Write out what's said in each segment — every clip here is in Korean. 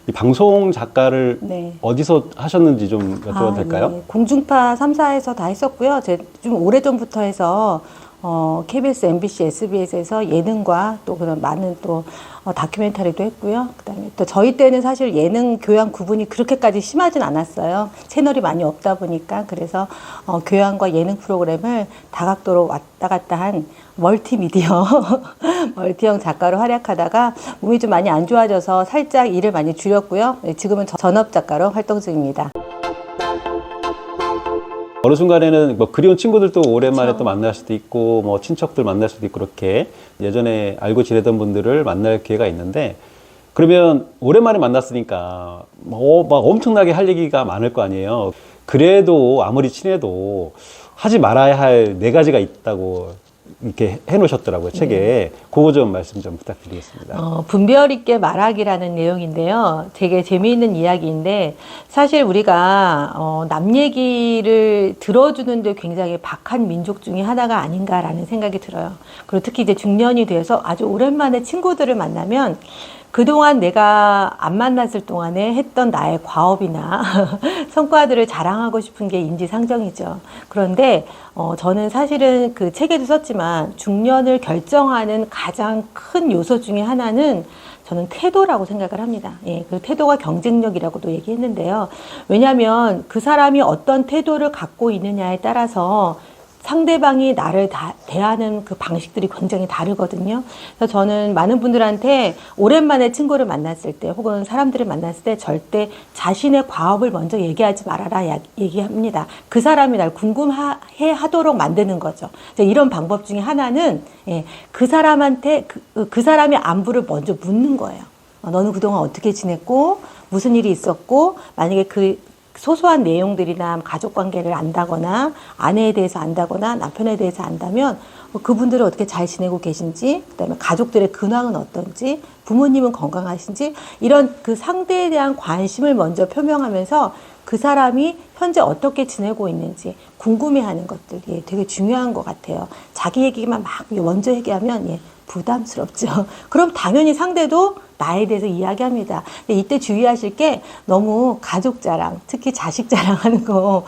이 방송 작가를 네. 어디서 하셨는지 좀 여쭤봐도 될까요? 네. 공중파 3사에서 다 했었고요. 제 좀 오래전부터 해서 KBS, MBC, SBS에서 예능과 또 그런 많은 또 다큐멘터리도 했고요. 그다음에 또 저희 때는 사실 예능 교양 구분이 그렇게까지 심하진 않았어요. 채널이 많이 없다 보니까. 그래서 교양과 예능 프로그램을 다각도로 왔다 갔다 한 멀티미디어 멀티형 작가로 활약하다가 몸이 좀 많이 안 좋아져서 살짝 일을 많이 줄였고요. 지금은 전업 작가로 활동 중입니다. 어느 순간에는 뭐 그리운 친구들도 오랜만에 그렇죠. 또 만날 수도 있고 뭐 친척들 만날 수도 있고 그렇게 예전에 알고 지내던 분들을 만날 기회가 있는데 그러면 오랜만에 만났으니까 뭐 막 엄청나게 할 얘기가 많을 거 아니에요. 그래도 아무리 친해도 하지 말아야 할 네 가지가 있다고 이렇게 해놓으셨더라고요, 책에. 그거 좀 말씀 좀 부탁드리겠습니다. 분별 있게 말하기라는 내용인데요. 되게 재미있는 이야기인데 사실 우리가 남 얘기를 들어주는데 굉장히 박한 민족 중에 하나가 아닌가라는 생각이 들어요. 그리고 특히 이제 중년이 돼서 아주 오랜만에 친구들을 만나면 그동안 내가 안 만났을 동안에 했던 나의 과업이나 성과들을 자랑하고 싶은 게 인지상정이죠. 그런데 저는 사실은 그 책에도 썼지만 중년을 결정하는 가장 큰 요소 중에 하나는 저는 태도라고 생각을 합니다. 예, 그 태도가 경쟁력이라고도 얘기했는데요. 왜냐하면 그 사람이 어떤 태도를 갖고 있느냐에 따라서 상대방이 나를 대하는 그 방식들이 굉장히 다르거든요. 그래서 저는 많은 분들한테 오랜만에 친구를 만났을 때 혹은 사람들을 만났을 때 절대 자신의 과업을 먼저 얘기하지 말아라 얘기합니다. 그 사람이 날 궁금해 하도록 만드는 거죠. 이런 방법 중에 하나는 그 사람한테 그 사람의 안부를 먼저 묻는 거예요. 너는 그동안 어떻게 지냈고 무슨 일이 있었고 만약에 그 소소한 내용들이나 가족 관계를 안다거나 아내에 대해서 안다거나 남편에 대해서 안다면 그분들은 어떻게 잘 지내고 계신지, 그다음에 가족들의 근황은 어떤지, 부모님은 건강하신지 이런 그 상대에 대한 관심을 먼저 표명하면서 그 사람이 현재 어떻게 지내고 있는지 궁금해하는 것들이 되게 중요한 것 같아요. 자기 얘기만 막 먼저 얘기하면 부담스럽죠. 그럼 당연히 상대도 나에 대해서 이야기합니다. 근데 이때 주의하실 게 너무 가족 자랑, 특히 자식 자랑하는 거,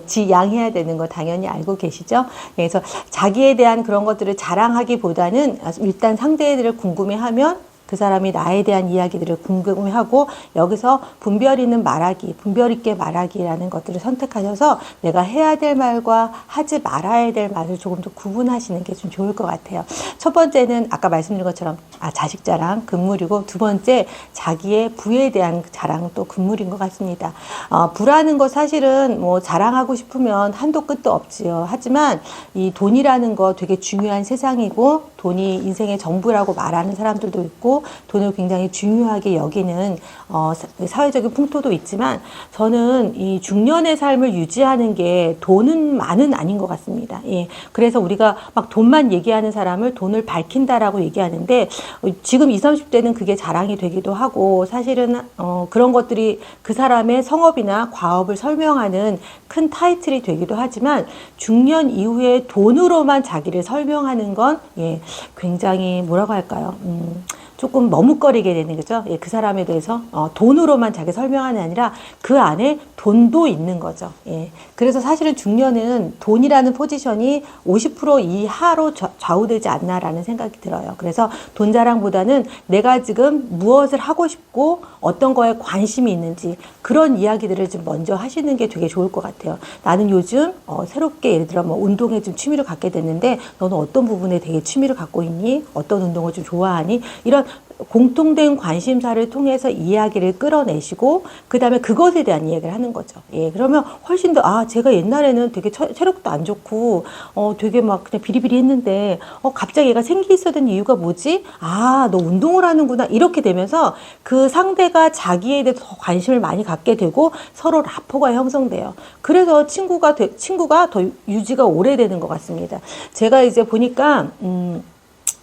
지양해야 되는 거 당연히 알고 계시죠? 그래서 자기에 대한 그런 것들을 자랑하기보다는 일단 상대에 대해 궁금해하면 그 사람이 나에 대한 이야기들을 궁금해하고 여기서 분별 있는 말하기, 분별 있게 말하기라는 것들을 선택하셔서 내가 해야 될 말과 하지 말아야 될 말을 조금 더 구분하시는 게 좀 좋을 것 같아요. 첫 번째는 아까 말씀드린 것처럼 자식 자랑, 금물이고 두 번째 자기의 부에 대한 자랑은 또 금물인 것 같습니다. 부라는 거 사실은 뭐 자랑하고 싶으면 한도 끝도 없지요. 하지만 이 돈이라는 거 되게 중요한 세상이고 돈이 인생의 전부라고 말하는 사람들도 있고 돈을 굉장히 중요하게 여기는 사회적인 풍토도 있지만 저는 이 중년의 삶을 유지하는 게 돈은 아닌 것 같습니다. 그래서 우리가 막 돈만 얘기하는 사람을 돈을 밝힌다라고 얘기하는데 지금 20, 30대는 그게 자랑이 되기도 하고 사실은 그런 것들이 그 사람의 성업이나 과업을 설명하는 큰 타이틀이 되기도 하지만 중년 이후에 돈으로만 자기를 설명하는 건 굉장히 뭐라고 할까요? 조금 머뭇거리게 되는 거죠. 그 사람에 대해서 돈으로만 자기 설명하는 게 아니라 그 안에 돈도 있는 거죠. 그래서 사실은 중년은 돈이라는 포지션이 50% 이하로 좌우되지 않나라는 생각이 들어요. 그래서 돈 자랑보다는 내가 지금 무엇을 하고 싶고 어떤 거에 관심이 있는지 그런 이야기들을 좀 먼저 하시는 게 되게 좋을 것 같아요. 나는 요즘 새롭게 예를 들어 뭐 운동에 좀 취미를 갖게 됐는데 너는 어떤 부분에 되게 취미를 갖고 있니? 어떤 운동을 좀 좋아하니? 이런 공통된 관심사를 통해서 이야기를 끌어내시고 그 다음에 그것에 대한 이야기를 하는 거죠. 그러면 훨씬 더 제가 옛날에는 되게 체력도 안 좋고 되게 막 그냥 비리비리 했는데 갑자기 얘가 생기 있어야 되는 이유가 뭐지? 너 운동을 하는구나 이렇게 되면서 그 상대가 자기에 대해서 더 관심을 많이 갖게 되고 서로 라포가 형성돼요. 그래서 친구가 더 유지가 오래되는 것 같습니다. 제가 이제 보니까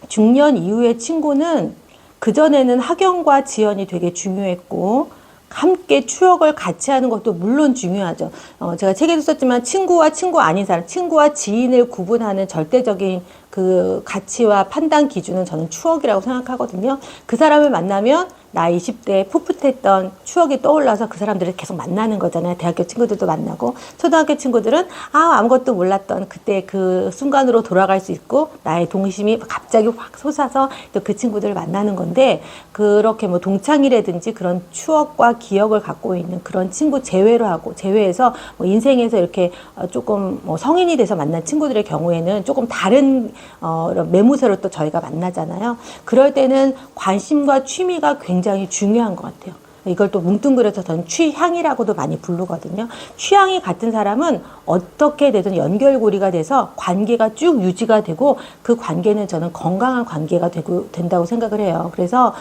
중년 이후의 친구는 그전에는 학연과 지연이 되게 중요했고 함께 추억을 같이 하는 것도 물론 중요하죠. 제가 책에도 썼지만 친구와 친구 아닌 사람, 친구와 지인을 구분하는 절대적인 그 가치와 판단 기준은 저는 추억이라고 생각하거든요. 그 사람을 만나면 나의 20대 풋풋했던 추억이 떠올라서 그 사람들을 계속 만나는 거잖아요. 대학교 친구들도 만나고 초등학교 친구들은 아무것도 몰랐던 그때 그 순간으로 돌아갈 수 있고 나의 동심이 갑자기 확 솟아서 또 그 친구들을 만나는 건데 그렇게 뭐 동창이라든지 그런 추억과 기억을 갖고 있는 그런 친구 제외해서 뭐 인생에서 이렇게 조금 뭐 성인이 돼서 만난 친구들의 경우에는 조금 다른 이런 매무새로 또 저희가 만나잖아요. 그럴 때는 관심과 취미가 굉장히 중요한 것 같아요. 이걸 또 뭉뚱그려서 저는 취향이라고도 많이 부르거든요. 취향이 같은 사람은 어떻게 되든 연결고리가 돼서 관계가 쭉 유지가 되고 그 관계는 저는 건강한 관계가 된다고 생각을 해요. 그래서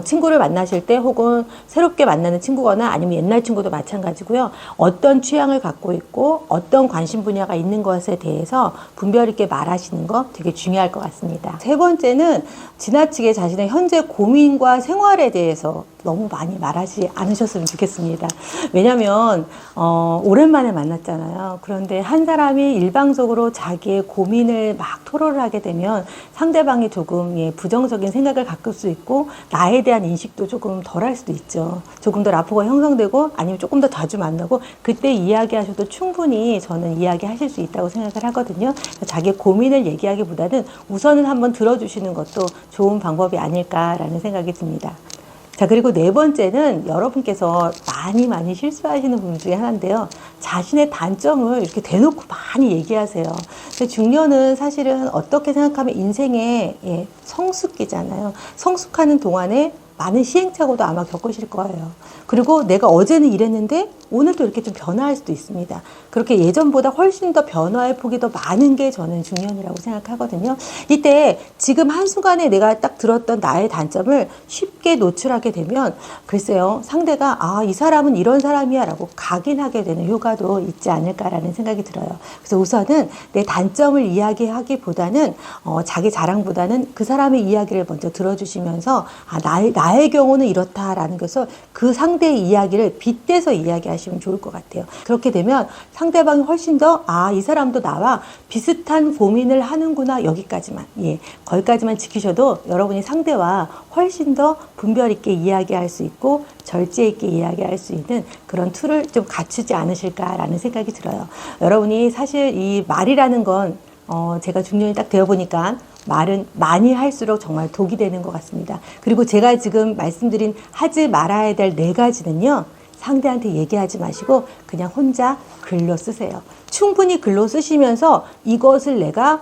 친구를 만나실 때 혹은 새롭게 만나는 친구거나 아니면 옛날 친구도 마찬가지고요. 어떤 취향을 갖고 있고 어떤 관심 분야가 있는 것에 대해서 분별 있게 말하시는 거 되게 중요할 것 같습니다. 세 번째는 지나치게 자신의 현재 고민과 생활에 대해서 너무 많이 말하지 않으셨으면 좋겠습니다. 왜냐하면 오랜만에 만났잖아요. 그런데 한 사람이 일방적으로 자기의 고민을 막 토로를 하게 되면 상대방이 조금 부정적인 생각을 갖을 수 있고 나에 대한 인식도 조금 덜할 수도 있죠. 조금 더 라포가 형성되고 아니면 조금 더 자주 만나고 그때 이야기하셔도 충분히 저는 이야기하실 수 있다고 생각을 하거든요. 자기 고민을 얘기하기보다는 우선은 한번 들어주시는 것도 좋은 방법이 아닐까라는 생각이 듭니다. 자, 그리고 네 번째는 여러분께서 많이 실수하시는 부분 중에 하나인데요. 자신의 단점을 이렇게 대놓고 많이 얘기하세요. 근데 중년은 사실은 어떻게 생각하면 인생의 성숙기잖아요. 성숙하는 동안에 많은 시행착오도 아마 겪으실 거예요. 그리고 내가 어제는 이랬는데 오늘도 이렇게 좀 변화할 수도 있습니다. 그렇게 예전보다 훨씬 더 변화의 폭이 더 많은 게 저는 중년이라고 생각하거든요. 이때 지금 한순간에 내가 딱 들었던 나의 단점을 쉽게 노출하게 되면 글쎄요, 상대가 이 사람은 이런 사람이야 라고 각인하게 되는 효과도 있지 않을까라는 생각이 들어요. 그래서 우선은 내 단점을 이야기하기보다는 자기 자랑보다는 그 사람의 이야기를 먼저 들어주시면서 나의 경우는 이렇다라는 것을 그 상대의 이야기를 빗대서 이야기하시면 좋을 것 같아요. 그렇게 되면 상대방이 훨씬 더 이 사람도 나와 비슷한 고민을 하는구나 여기까지만 거기까지만 지키셔도 여러분이 상대와 훨씬 더 분별 있게 이야기할 수 있고 절제 있게 이야기할 수 있는 그런 툴을 좀 갖추지 않으실까라는 생각이 들어요. 여러분이 사실 이 말이라는 건 제가 중년이 딱 되어보니까 말은 많이 할수록 정말 독이 되는 것 같습니다. 그리고 제가 지금 말씀드린 하지 말아야 될 네 가지는요. 상대한테 얘기하지 마시고 그냥 혼자 글로 쓰세요. 충분히 글로 쓰시면서 이것을 내가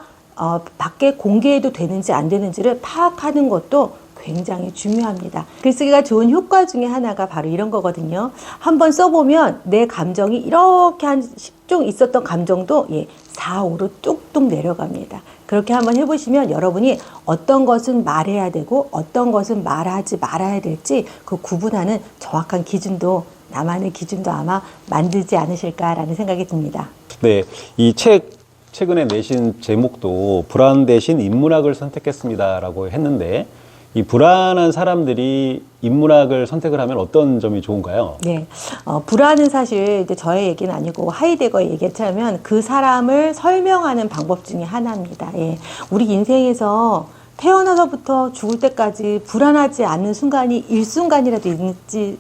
밖에 공개해도 되는지 안 되는지를 파악하는 것도 굉장히 중요합니다. 글쓰기가 좋은 효과 중에 하나가 바로 이런 거거든요. 한번 써보면 내 감정이 이렇게 한 10종 있었던 감정도 4, 5로 뚝뚝 내려갑니다. 그렇게 한번 해보시면 여러분이 어떤 것은 말해야 되고 어떤 것은 말하지 말아야 될지 그 구분하는 정확한 기준도 나만의 기준도 아마 만들지 않으실까라는 생각이 듭니다. 네, 최근에 내신 제목도 불안 대신 인문학을 선택했습니다라고 했는데 이 불안한 사람들이 인문학을 선택을 하면 어떤 점이 좋은가요? 네, 불안은 사실 이제 저의 얘기는 아니고 하이데거의 얘기처럼 그 사람을 설명하는 방법 중에 하나입니다. 우리 인생에서 태어나서부터 죽을 때까지 불안하지 않는 순간이 일순간이라도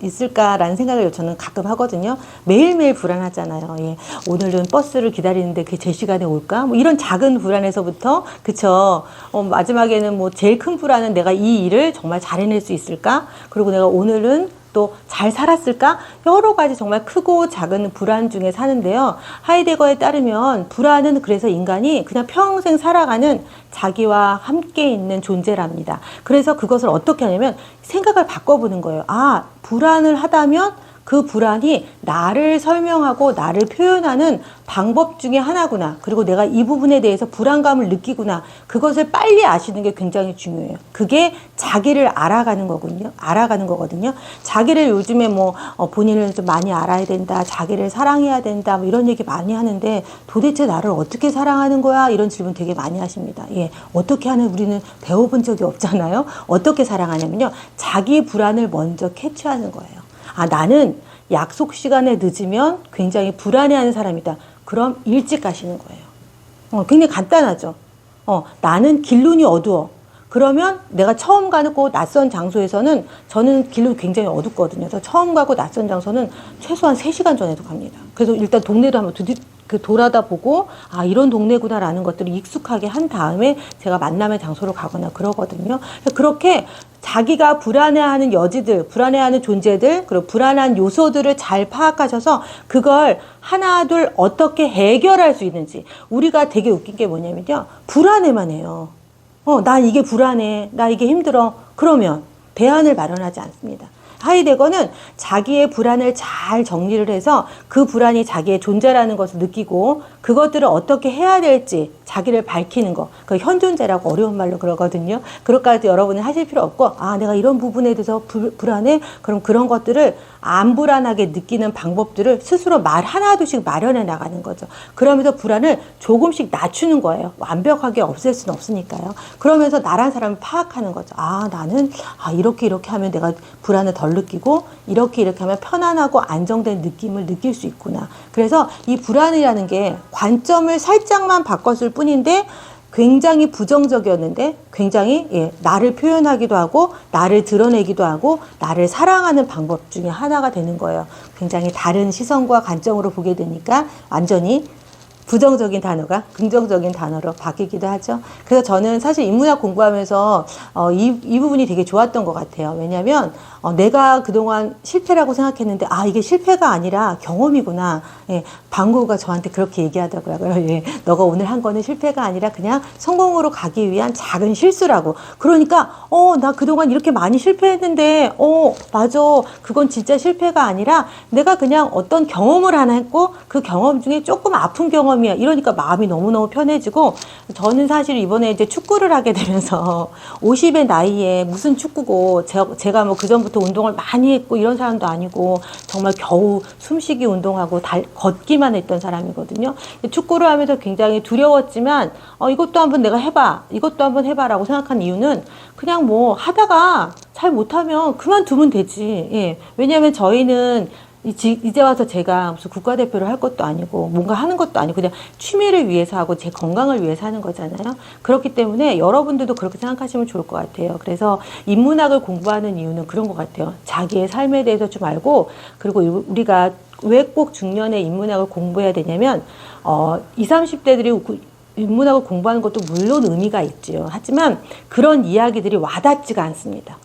있을까라는 생각을 저는 가끔 하거든요. 매일매일 불안하잖아요. 오늘은 버스를 기다리는데 그게 제 시간에 올까? 뭐 이런 작은 불안에서부터, 그쵸. 마지막에는 뭐 제일 큰 불안은 내가 이 일을 정말 잘 해낼 수 있을까? 그리고 내가 오늘은 또 잘 살았을까? 여러 가지 정말 크고 작은 불안 중에 사는데요. 하이데거에 따르면 불안은 그래서 인간이 그냥 평생 살아가는 자기와 함께 있는 존재랍니다. 그래서 그것을 어떻게 하냐면 생각을 바꿔보는 거예요. 불안을 하다면 그 불안이 나를 설명하고 나를 표현하는 방법 중에 하나구나. 그리고 내가 이 부분에 대해서 불안감을 느끼구나. 그것을 빨리 아시는 게 굉장히 중요해요. 그게 자기를 알아가는 거거든요. 자기를 요즘에 본인을 좀 많이 알아야 된다. 자기를 사랑해야 된다. 뭐 이런 얘기 많이 하는데 도대체 나를 어떻게 사랑하는 거야? 이런 질문 되게 많이 하십니다. 어떻게 하는 우리는 배워본 적이 없잖아요. 어떻게 사랑하냐면요. 자기 불안을 먼저 캐치하는 거예요. 나는 약속 시간에 늦으면 굉장히 불안해하는 사람이다. 그럼 일찍 가시는 거예요. 굉장히 간단하죠. 나는 길 눈이 어두워. 그러면 내가 처음 가는 곳 낯선 장소에서는 저는 길로 굉장히 어둡거든요. 그래서 처음 가고 낯선 장소는 최소한 3시간 전에도 갑니다. 그래서 일단 동네도 한번 돌아다 보고 아 이런 동네구나라는 것들을 익숙하게 한 다음에 제가 만남의 장소로 가거나 그러거든요. 그렇게 자기가 불안해하는 여지들, 불안해하는 존재들, 그리고 불안한 요소들을 잘 파악하셔서 그걸 하나 둘 어떻게 해결할 수 있는지. 우리가 되게 웃긴 게 뭐냐면요, 불안해만 해요. 난 이게 불안해, 나 이게 힘들어. 그러면 대안을 마련하지 않습니다. 하이데거는 자기의 불안을 잘 정리를 해서 그 불안이 자기의 존재라는 것을 느끼고 그것들을 어떻게 해야 될지 자기를 밝히는 거, 그 현존재라고 어려운 말로 그러거든요. 그것까지 여러분은 하실 필요 없고, 아 내가 이런 부분에 대해서 불안해? 그럼 그런 것들을 안 불안하게 느끼는 방법들을 스스로 하나둘씩 마련해 나가는 거죠. 그러면서 불안을 조금씩 낮추는 거예요. 완벽하게 없앨 수는 없으니까요. 그러면서 나란 사람을 파악하는 거죠. 아 나는 이렇게 하면 내가 불안을 덜 느끼고 이렇게 하면 편안하고 안정된 느낌을 느낄 수 있구나. 그래서 이 불안이라는 게 관점을 살짝만 바꿨을 뿐인데 굉장히 부정적이었는데 굉장히 나를 표현하기도 하고 나를 드러내기도 하고 나를 사랑하는 방법 중에 하나가 되는 거예요. 굉장히 다른 시선과 관점으로 보게 되니까 완전히 부정적인 단어가 긍정적인 단어로 바뀌기도 하죠. 그래서 저는 사실 인문학 공부하면서 이 부분이 되게 좋았던 것 같아요. 왜냐하면 내가 그동안 실패라고 생각했는데 이게 실패가 아니라 경험이구나. 방구가 저한테 그렇게 얘기하더라고요. 너가 오늘 한 거는 실패가 아니라 그냥 성공으로 가기 위한 작은 실수라고. 그러니까 나 그동안 이렇게 많이 실패했는데 맞아. 그건 진짜 실패가 아니라 내가 그냥 어떤 경험을 하나 했고 그 경험 중에 조금 아픈 경험이야. 이러니까 마음이 너무너무 편해지고, 저는 사실 이번에 이제 축구를 하게 되면서 50의 나이에 무슨 축구고 제가 뭐 그전부터 운동을 많이 했고 이런 사람도 아니고 정말 겨우 숨쉬기 운동하고 걷기만 했던 사람이거든요. 축구를 하면서 굉장히 두려웠지만 이것도 한번 내가 해봐, 이것도 한번 해봐라고 생각한 이유는 그냥 뭐 하다가 잘 못하면 그만두면 되지. 왜냐하면 저희는 이제 와서 제가 무슨 국가대표를 할 것도 아니고 뭔가 하는 것도 아니고 그냥 취미를 위해서 하고 제 건강을 위해서 하는 거잖아요. 그렇기 때문에 여러분들도 그렇게 생각하시면 좋을 것 같아요. 그래서 인문학을 공부하는 이유는 그런 것 같아요. 자기의 삶에 대해서 좀 알고, 그리고 우리가 왜 꼭 중년에 인문학을 공부해야 되냐면 20, 30대들이 인문학을 공부하는 것도 물론 의미가 있지요. 하지만 그런 이야기들이 와닿지가 않습니다.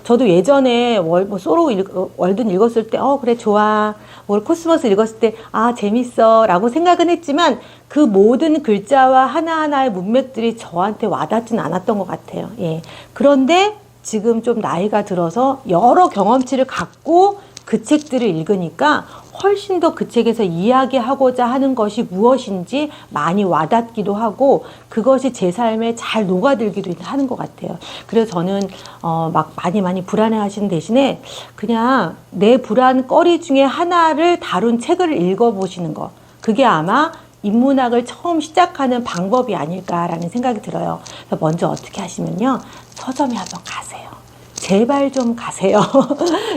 저도 예전에 소로 월든 읽었을 때, 그래, 좋아. 코스모스 읽었을 때, 재밌어. 라고 생각은 했지만, 그 모든 글자와 하나하나의 문맥들이 저한테 와닿진 않았던 것 같아요. 그런데 지금 좀 나이가 들어서 여러 경험치를 갖고 그 책들을 읽으니까 훨씬 더 그 책에서 이야기하고자 하는 것이 무엇인지 많이 와닿기도 하고 그것이 제 삶에 잘 녹아들기도 하는 것 같아요. 그래서 저는 막 많이 불안해 하시는 대신에 그냥 내 불안거리 중에 하나를 다룬 책을 읽어보시는 거, 그게 아마 인문학을 처음 시작하는 방법이 아닐까라는 생각이 들어요. 그래서 먼저 어떻게 하시면요, 서점에 한번 가세요. 제발 좀 가세요.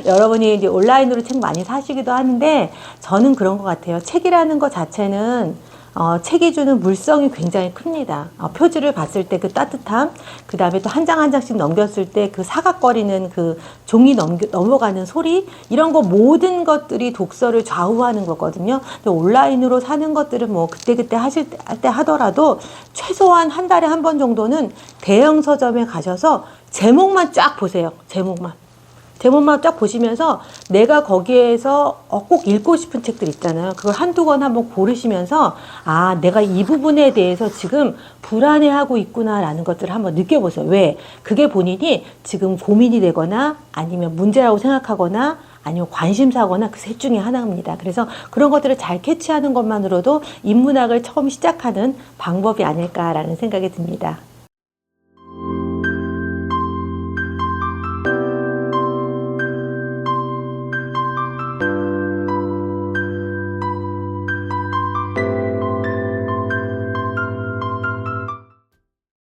여러분이 이제 온라인으로 책 많이 사시기도 하는데 저는 그런 것 같아요. 책이라는 것 자체는 책이 주는 물성이 굉장히 큽니다. 표지를 봤을 때 그 따뜻함, 그 다음에 또 한 장 한 장씩 넘겼을 때 그 사각거리는 그 종이 넘어가는 소리, 이런 거 모든 것들이 독서를 좌우하는 거거든요. 근데 온라인으로 사는 것들은 뭐 그때그때 할 때 하더라도 최소한 한 달에 한 번 정도는 대형 서점에 가셔서 제목만 쫙 보세요. 제목만 쫙 보시면서 내가 거기에서 꼭 읽고 싶은 책들 있잖아요. 그걸 한두 권 한번 고르시면서 내가 이 부분에 대해서 지금 불안해하고 있구나라는 것들을 한번 느껴보세요. 왜? 그게 본인이 지금 고민이 되거나 아니면 문제라고 생각하거나 아니면 관심사거나 그 셋 중에 하나입니다. 그래서 그런 것들을 잘 캐치하는 것만으로도 인문학을 처음 시작하는 방법이 아닐까라는 생각이 듭니다.